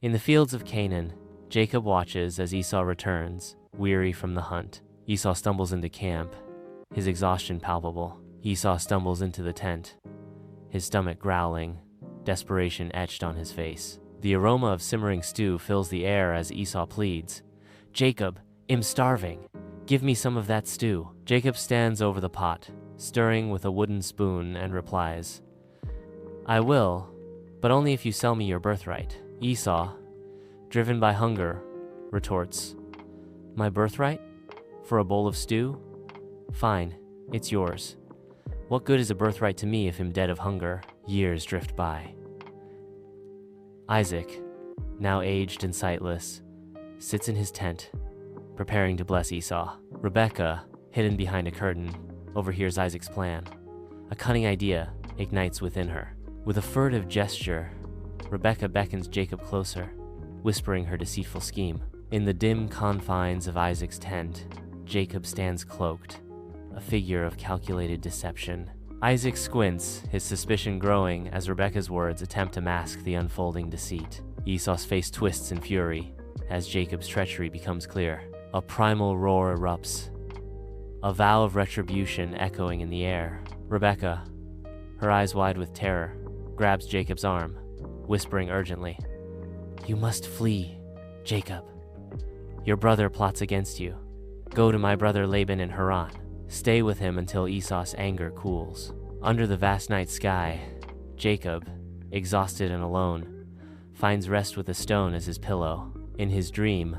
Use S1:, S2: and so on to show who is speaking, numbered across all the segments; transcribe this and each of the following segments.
S1: In the fields of Canaan, Jacob watches as Esau returns, weary from the hunt. Esau stumbles into camp, his exhaustion palpable. Esau stumbles into the tent, his stomach growling, desperation etched on his face. The aroma of simmering stew fills the air as Esau pleads, "Jacob, I'm starving. Give me some of that stew." Jacob stands over the pot, stirring with a wooden spoon, and replies, "I will, but only if you sell me your birthright." Esau, driven by hunger, retorts, "My birthright? For a bowl of stew? Fine, it's yours. What good is a birthright to me if I'm dead of hunger?" Years drift by. Isaac, now aged and sightless, sits in his tent, preparing to bless Esau. Rebekah, hidden behind a curtain, overhears Isaac's plan. A cunning idea ignites within her. With a furtive gesture, Rebekah beckons Jacob closer, whispering her deceitful scheme. In the dim confines of Isaac's tent, Jacob stands cloaked, a figure of calculated deception. Isaac squints, his suspicion growing as Rebekah's words attempt to mask the unfolding deceit. Esau's face twists in fury as Jacob's treachery becomes clear. A primal roar erupts, a vow of retribution echoing in the air. Rebekah, her eyes wide with terror, grabs Jacob's arm, whispering urgently, "You must flee, Jacob. Your brother plots against you. Go to my brother Laban in Haran. Stay with him until Esau's anger cools." Under the vast night sky, Jacob, exhausted and alone, finds rest with a stone as his pillow. In his dream,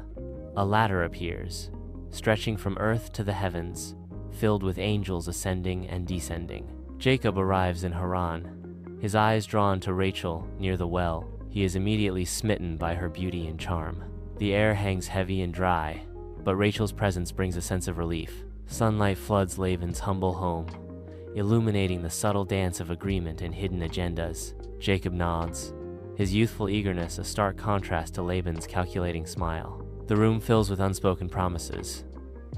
S1: a ladder appears, stretching from earth to the heavens, filled with angels ascending and descending. Jacob arrives in Haran, his eyes drawn to Rachel near the well. He is immediately smitten by her beauty and charm. The air hangs heavy and dry, but Rachel's presence brings a sense of relief. Sunlight floods Laban's humble home, illuminating the subtle dance of agreement and hidden agendas. Jacob nods, his youthful eagerness a stark contrast to Laban's calculating smile. The room fills with unspoken promises,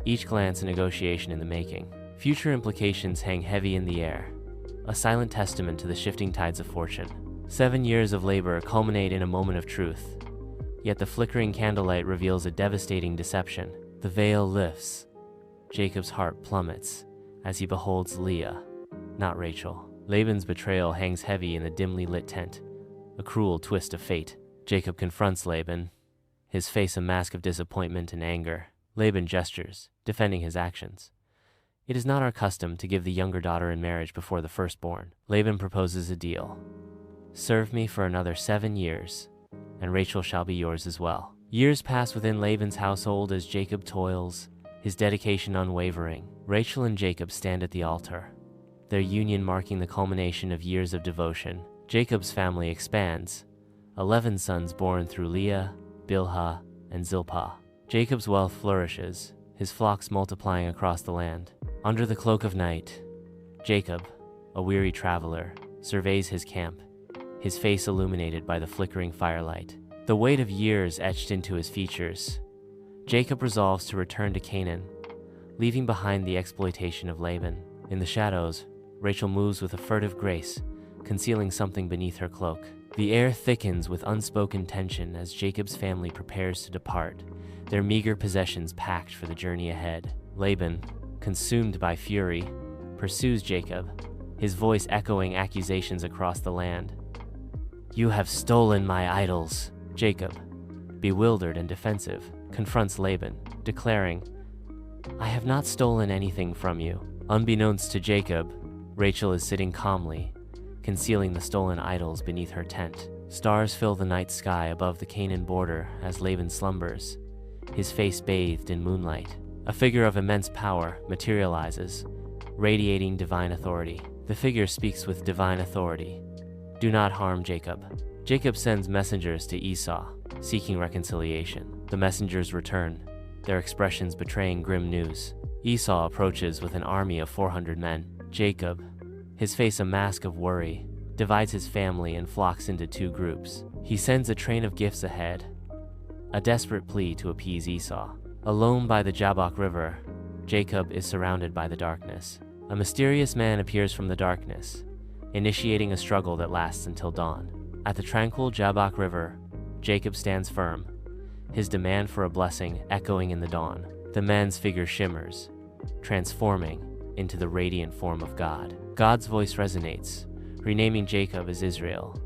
S1: each glance a negotiation in the making. Future implications hang heavy in the air, a silent testament to the shifting tides of fortune. 7 years of labor culminate in a moment of truth, yet the flickering candlelight reveals a devastating deception. The veil lifts, Jacob's heart plummets as he beholds Leah, not Rachel. Laban's betrayal hangs heavy in the dimly lit tent, a cruel twist of fate. Jacob confronts Laban, his face a mask of disappointment and anger. Laban gestures, defending his actions. "It is not our custom to give the younger daughter in marriage before the firstborn." Laban proposes a deal. "Serve me for another 7 years, and Rachel shall be yours as well." Years pass within Laban's household as Jacob toils, his dedication unwavering. Rachel and Jacob stand at the altar, their union marking the culmination of years of devotion. Jacob's family expands, 11 sons born through Leah, Bilhah, and Zilpah. Jacob's wealth flourishes, his flocks multiplying across the land. Under the cloak of night, Jacob, a weary traveler, surveys his camp, his face illuminated by the flickering firelight. The weight of years etched into his features, Jacob resolves to return to Canaan, leaving behind the exploitation of Laban. In the shadows, Rachel moves with a furtive grace, concealing something beneath her cloak. The air thickens with unspoken tension as Jacob's family prepares to depart, their meager possessions packed for the journey ahead. Laban, consumed by fury, pursues Jacob, his voice echoing accusations across the land. "You have stolen my idols." Jacob, bewildered and defensive, confronts Laban, declaring, "I have not stolen anything from you." Unbeknownst to Jacob, Rachel is sitting calmly, concealing the stolen idols beneath her tent. Stars fill the night sky above the Canaan border as Laban slumbers, his face bathed in moonlight. A figure of immense power materializes, radiating divine authority. The figure speaks with divine authority. "Do not harm Jacob." Jacob sends messengers to Esau, seeking reconciliation. The messengers return, their expressions betraying grim news. Esau approaches with an army of 400 men. Jacob, his face a mask of worry, divides his family and flocks into 2 groups. He sends a train of gifts ahead, a desperate plea to appease Esau. Alone by the Jabbok River, Jacob is surrounded by the darkness. A mysterious man appears from the darkness, initiating a struggle that lasts until dawn. At the tranquil Jabbok River, Jacob stands firm, his demand for a blessing echoing in the dawn. The man's figure shimmers, transforming into the radiant form of God. God's voice resonates, renaming Jacob as Israel,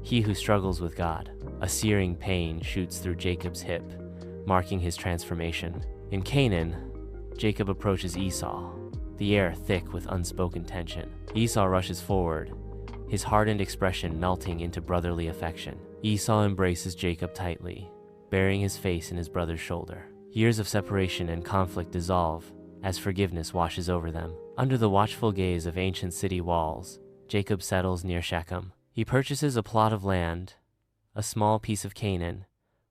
S1: he who struggles with God. A searing pain shoots through Jacob's hip, marking his transformation. In Canaan, Jacob approaches Esau, the air thick with unspoken tension. Esau rushes forward, his hardened expression melting into brotherly affection. Esau embraces Jacob tightly, burying his face in his brother's shoulder. Years of separation and conflict dissolve as forgiveness washes over them. Under the watchful gaze of ancient city walls, Jacob settles near Shechem. He purchases a plot of land, a small piece of Canaan,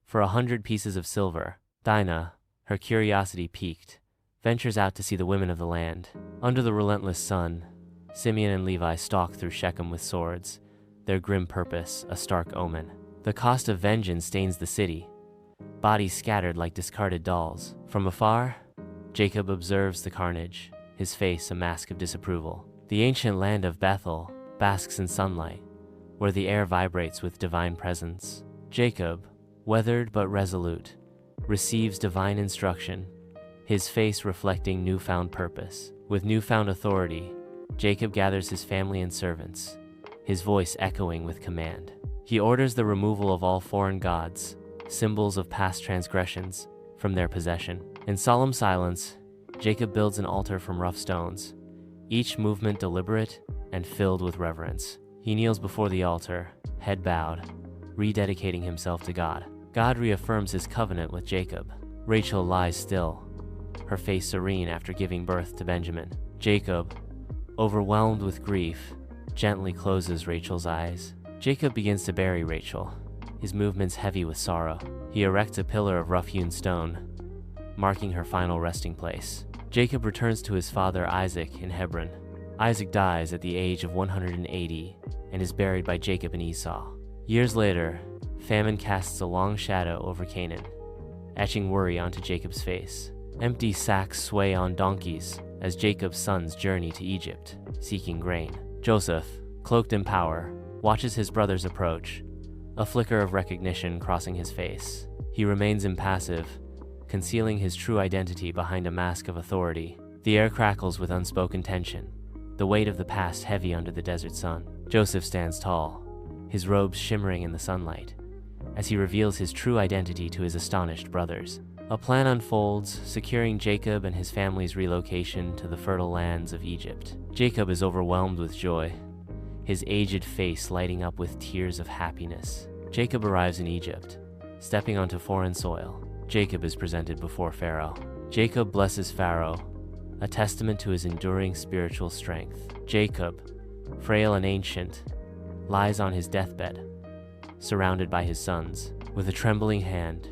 S1: for 100 pieces of silver. Dinah, her curiosity piqued, ventures out to see the women of the land. Under the relentless sun, Simeon and Levi stalk through Shechem with swords, their grim purpose a stark omen. The cost of vengeance stains the city, bodies scattered like discarded dolls. From afar, Jacob observes the carnage, his face a mask of disapproval. The ancient land of Bethel basks in sunlight, where the air vibrates with divine presence. Jacob, weathered but resolute, receives divine instruction, his face reflecting newfound purpose. With newfound authority, Jacob gathers his family and servants, his voice echoing with command. He orders the removal of all foreign gods, symbols of past transgressions, from their possession. In solemn silence, Jacob builds an altar from rough stones, each movement deliberate and filled with reverence. He kneels before the altar, head bowed, rededicating himself to God. God reaffirms his covenant with Jacob. Rachel lies still, her face serene after giving birth to Benjamin. Jacob, overwhelmed with grief, gently closes Rachel's eyes. Jacob begins to bury Rachel, his movements heavy with sorrow. He erects a pillar of rough-hewn stone, marking her final resting place. Jacob returns to his father Isaac in Hebron. Isaac dies at the age of 180 and is buried by Jacob and Esau. Years later, famine casts a long shadow over Canaan, etching worry onto Jacob's face. Empty sacks sway on donkeys as Jacob's sons journey to Egypt, seeking grain. Joseph, cloaked in power, watches his brothers approach, a flicker of recognition crossing his face. He remains impassive, concealing his true identity behind a mask of authority. The air crackles with unspoken tension, the weight of the past heavy under the desert sun. Joseph stands tall, his robes shimmering in the sunlight, as he reveals his true identity to his astonished brothers. A plan unfolds, securing Jacob and his family's relocation to the fertile lands of Egypt. Jacob is overwhelmed with joy, his aged face lighting up with tears of happiness. Jacob arrives in Egypt, stepping onto foreign soil. Jacob is presented before Pharaoh. Jacob blesses Pharaoh, a testament to his enduring spiritual strength. Jacob, frail and ancient, lies on his deathbed, surrounded by his sons. With a trembling hand,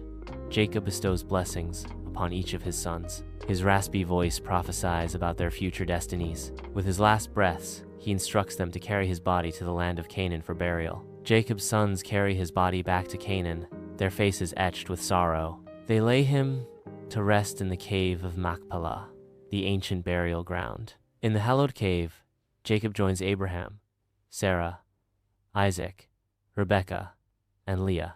S1: Jacob bestows blessings upon each of his sons. His raspy voice prophesies about their future destinies. With his last breaths, he instructs them to carry his body to the land of Canaan for burial. Jacob's sons carry his body back to Canaan, their faces etched with sorrow. They lay him to rest in the cave of Machpelah, the ancient burial ground. In the hallowed cave, Jacob joins Abraham, Sarah, Isaac, Rebekah, and Leah.